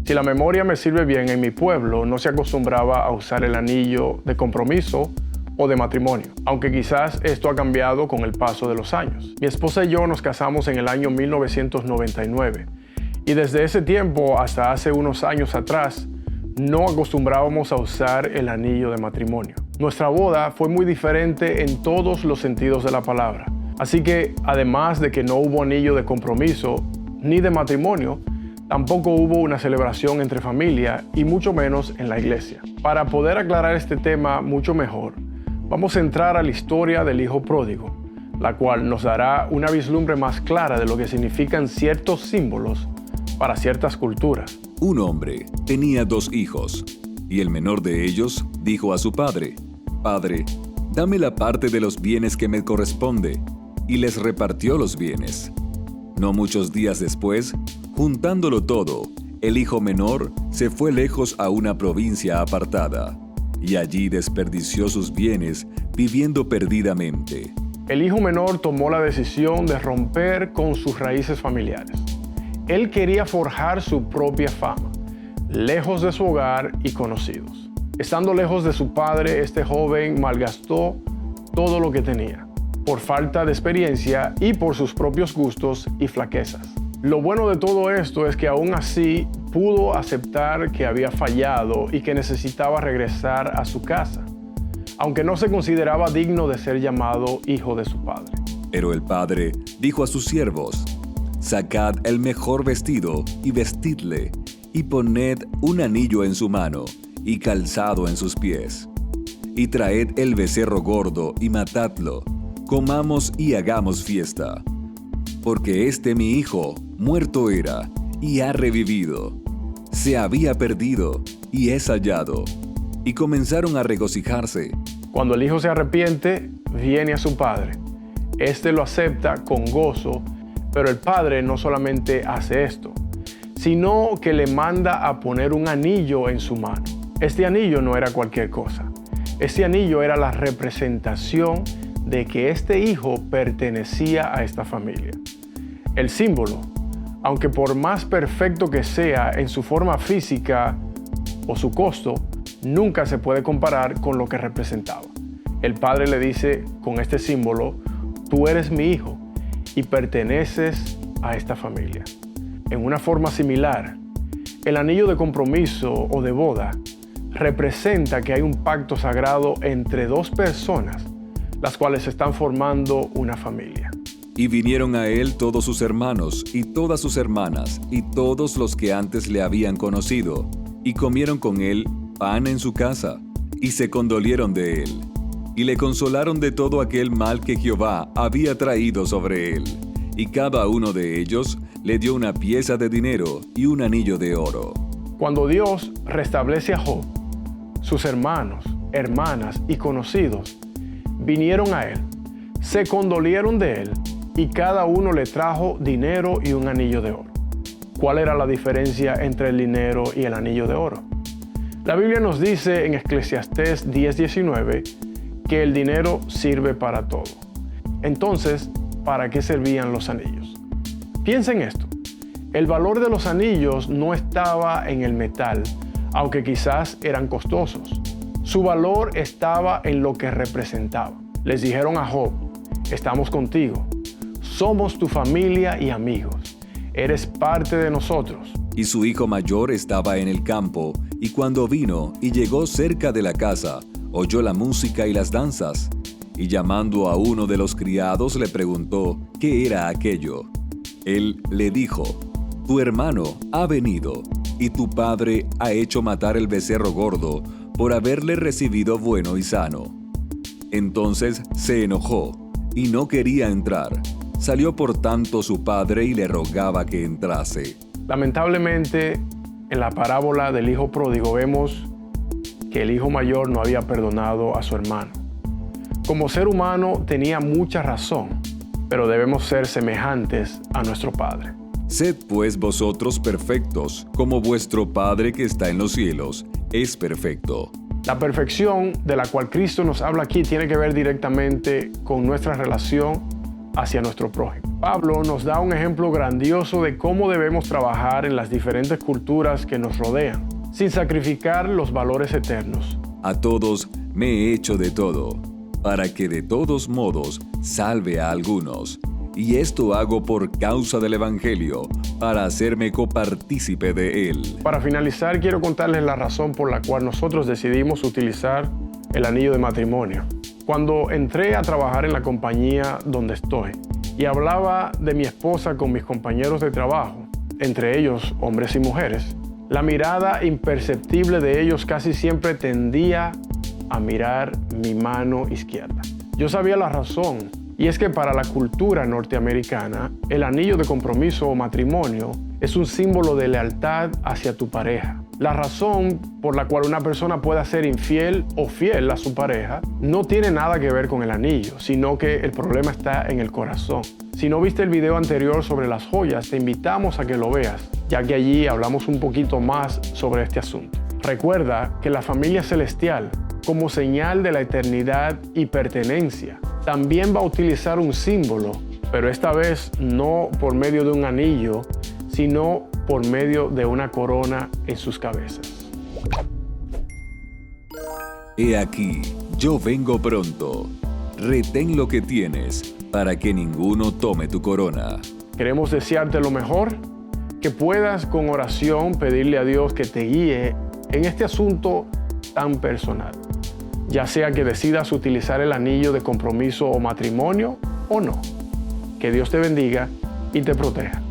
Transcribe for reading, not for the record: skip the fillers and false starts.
Si la memoria me sirve bien, en mi pueblo no se acostumbraba a usar el anillo de compromiso o de matrimonio, aunque quizás esto ha cambiado con el paso de los años. Mi esposa y yo nos casamos en el año 1999 y desde ese tiempo hasta hace unos años atrás no acostumbrábamos a usar el anillo de matrimonio. Nuestra boda fue muy diferente en todos los sentidos de la palabra. Así que, además de que no hubo anillo de compromiso ni de matrimonio, tampoco hubo una celebración entre familia y mucho menos en la iglesia. Para poder aclarar este tema mucho mejor, vamos a entrar a la historia del hijo pródigo, la cual nos dará una vislumbre más clara de lo que significan ciertos símbolos para ciertas culturas. Un hombre tenía 2 hijos, y el menor de ellos dijo a su padre: «Padre, dame la parte de los bienes que me corresponde», y les repartió los bienes. No muchos días después, juntándolo todo, el hijo menor se fue lejos a una provincia apartada, y allí desperdició sus bienes viviendo perdidamente. El hijo menor tomó la decisión de romper con sus raíces familiares. Él quería forjar su propia fama, lejos de su hogar y conocidos. Estando lejos de su padre, este joven malgastó todo lo que tenía, por falta de experiencia y por sus propios gustos y flaquezas. Lo bueno de todo esto es que aún así pudo aceptar que había fallado y que necesitaba regresar a su casa, aunque no se consideraba digno de ser llamado hijo de su padre. Pero el padre dijo a sus siervos: «Sacad el mejor vestido y vestidle, y poned un anillo en su mano y calzado en sus pies. Y traed el becerro gordo y matadlo, comamos y hagamos fiesta. Porque mi hijo, muerto era, y ha revivido. Se había perdido, y es hallado». Y comenzaron a regocijarse. Cuando el hijo se arrepiente, viene a su padre. Este lo acepta con gozo, pero el padre no solamente hace esto, sino que le manda a poner un anillo en su mano. Este anillo no era cualquier cosa. Este anillo era la representación de que este hijo pertenecía a esta familia. El símbolo, aunque por más perfecto que sea en su forma física o su costo, nunca se puede comparar con lo que representaba. El padre le dice con este símbolo: «Tú eres mi hijo y perteneces a esta familia». En una forma similar, el anillo de compromiso o de boda representa que hay un pacto sagrado entre 2 personas, las cuales están formando una familia. Y vinieron a él todos sus hermanos y todas sus hermanas y todos los que antes le habían conocido, y comieron con él pan en su casa, y se condolieron de él, y le consolaron de todo aquel mal que Jehová había traído sobre él. Y cada uno de ellos le dio una pieza de dinero y un anillo de oro. Cuando Dios restablece a Job, sus hermanos, hermanas y conocidos vinieron a él, se condolieron de él, y cada uno le trajo dinero y un anillo de oro. ¿Cuál era la diferencia entre el dinero y el anillo de oro? La Biblia nos dice en Eclesiastés 10:19 que el dinero sirve para todo. Entonces, ¿para qué servían los anillos? Piensa en esto. El valor de los anillos no estaba en el metal, aunque quizás eran costosos. Su valor estaba en lo que representaba. Les dijeron a Job: «Estamos contigo, somos tu familia y amigos, eres parte de nosotros». Y su hijo mayor estaba en el campo, y cuando vino y llegó cerca de la casa, oyó la música y las danzas, y llamando a uno de los criados le preguntó qué era aquello. Él le dijo: «Tu hermano ha venido, y tu padre ha hecho matar el becerro gordo por haberle recibido bueno y sano». Entonces se enojó, y no quería entrar. Salió por tanto su padre y le rogaba que entrase. Lamentablemente, en la parábola del hijo pródigo vemos que el hijo mayor no había perdonado a su hermano. Como ser humano tenía mucha razón, pero debemos ser semejantes a nuestro Padre. Sed pues vosotros perfectos, como vuestro Padre que está en los cielos es perfecto. La perfección de la cual Cristo nos habla aquí tiene que ver directamente con nuestra relación hacia nuestro prójimo. Pablo nos da un ejemplo grandioso de cómo debemos trabajar en las diferentes culturas que nos rodean, sin sacrificar los valores eternos. A todos me he hecho de todo, para que de todos modos salve a algunos. Y esto hago por causa del Evangelio, para hacerme copartícipe de él. Para finalizar, quiero contarles la razón por la cual nosotros decidimos utilizar el anillo de matrimonio. Cuando entré a trabajar en la compañía donde estoy y hablaba de mi esposa con mis compañeros de trabajo, entre ellos hombres y mujeres, la mirada imperceptible de ellos casi siempre tendía a mirar mi mano izquierda. Yo sabía la razón, y es que para la cultura norteamericana, el anillo de compromiso o matrimonio es un símbolo de lealtad hacia tu pareja. La razón por la cual una persona pueda ser infiel o fiel a su pareja no tiene nada que ver con el anillo, sino que el problema está en el corazón. Si no viste el video anterior sobre las joyas, te invitamos a que lo veas, ya que allí hablamos un poquito más sobre este asunto. Recuerda que la familia celestial, como señal de la eternidad y pertenencia, también va a utilizar un símbolo, pero esta vez no por medio de un anillo, sino por medio de una corona en sus cabezas. He aquí, yo vengo pronto. Retén lo que tienes, para que ninguno tome tu corona. Queremos desearte lo mejor, que puedas con oración pedirle a Dios que te guíe en este asunto tan personal, ya sea que decidas utilizar el anillo de compromiso o matrimonio o no. Que Dios te bendiga y te proteja.